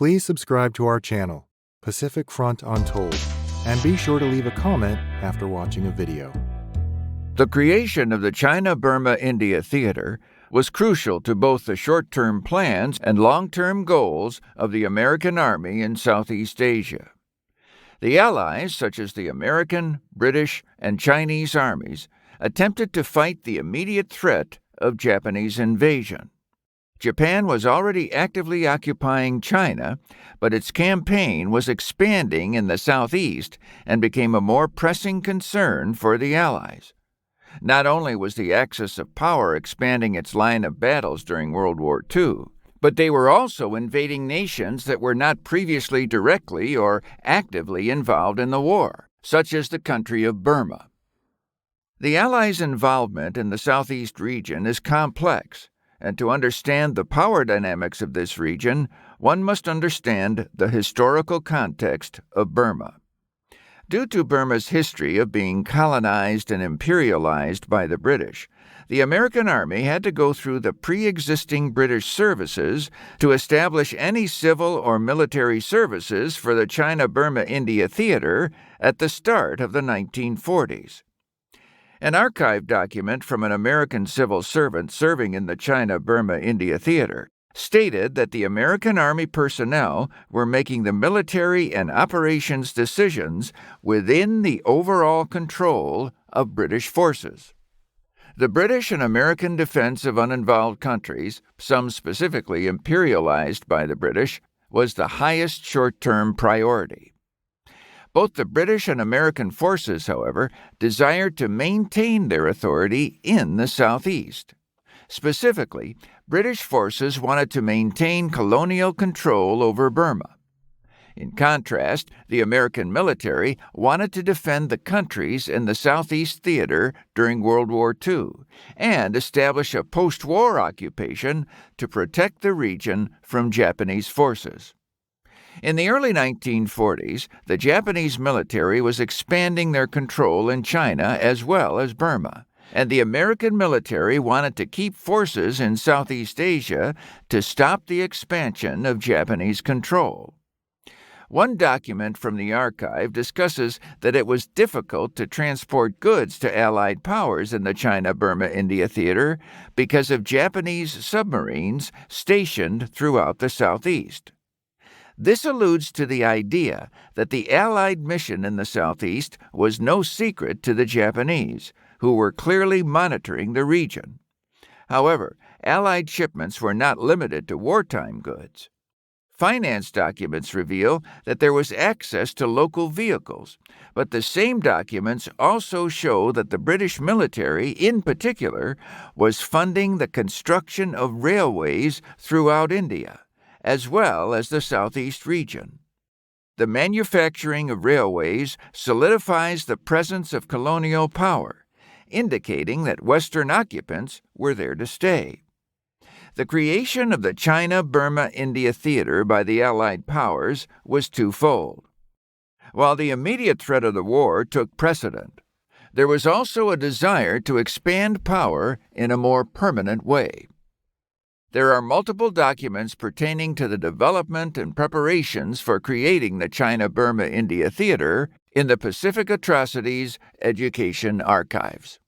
Please subscribe to our channel, Pacific Front Untold, and be sure to leave a comment after watching a video. The creation of the China-Burma-India Theater was crucial to both the short-term plans and long-term goals of the American Army in Southeast Asia. The Allies, such as the American, British, and Chinese armies, attempted to fight the immediate threat of Japanese invasion. Japan was already actively occupying China, but its campaign was expanding in the southeast and became a more pressing concern for the Allies. Not only was the axis of power expanding its line of battles during World War II, but they were also invading nations that were not previously directly or actively involved in the war, such as the country of Burma. The Allies' involvement in the southeast region is complex, and to understand the power dynamics of this region, one must understand the historical context of Burma. Due to Burma's history of being colonized and imperialized by the British, the American Army had to go through the pre-existing British services to establish any civil or military services for the China-Burma-India Theater at the start of the 1940s. An archive document from an American civil servant serving in the China-Burma-India Theater stated that the American Army personnel were making the military and operations decisions within the overall control of British forces. The British and American defense of uninvolved countries, some specifically imperialized by the British, was the highest short-term priority. Both the British and American forces, however, desired to maintain their authority in the southeast. Specifically, British forces wanted to maintain colonial control over Burma. In contrast, the American military wanted to defend the countries in the Southeast Theater during World War II and establish a post-war occupation to protect the region from Japanese forces. In the early 1940s, the Japanese military was expanding their control in China as well as Burma, and the American military wanted to keep forces in Southeast Asia to stop the expansion of Japanese control. One document from the archive discusses that it was difficult to transport goods to Allied powers in the China-Burma-India Theater because of Japanese submarines stationed throughout the southeast. This alludes to the idea that the Allied mission in the southeast was no secret to the Japanese, who were clearly monitoring the region. However, Allied shipments were not limited to wartime goods. Finance documents reveal that there was access to local vehicles, but the same documents also show that the British military, in particular, was funding the construction of railways throughout India, as well as the southeast region. The manufacturing of railways solidifies the presence of colonial power, indicating that Western occupants were there to stay. The creation of the China-Burma-India Theater by the Allied powers was twofold. While the immediate threat of the war took precedent, there was also a desire to expand power in a more permanent way. There are multiple documents pertaining to the development and preparations for creating the China-Burma-India Theater in the Pacific Atrocities Education Archives.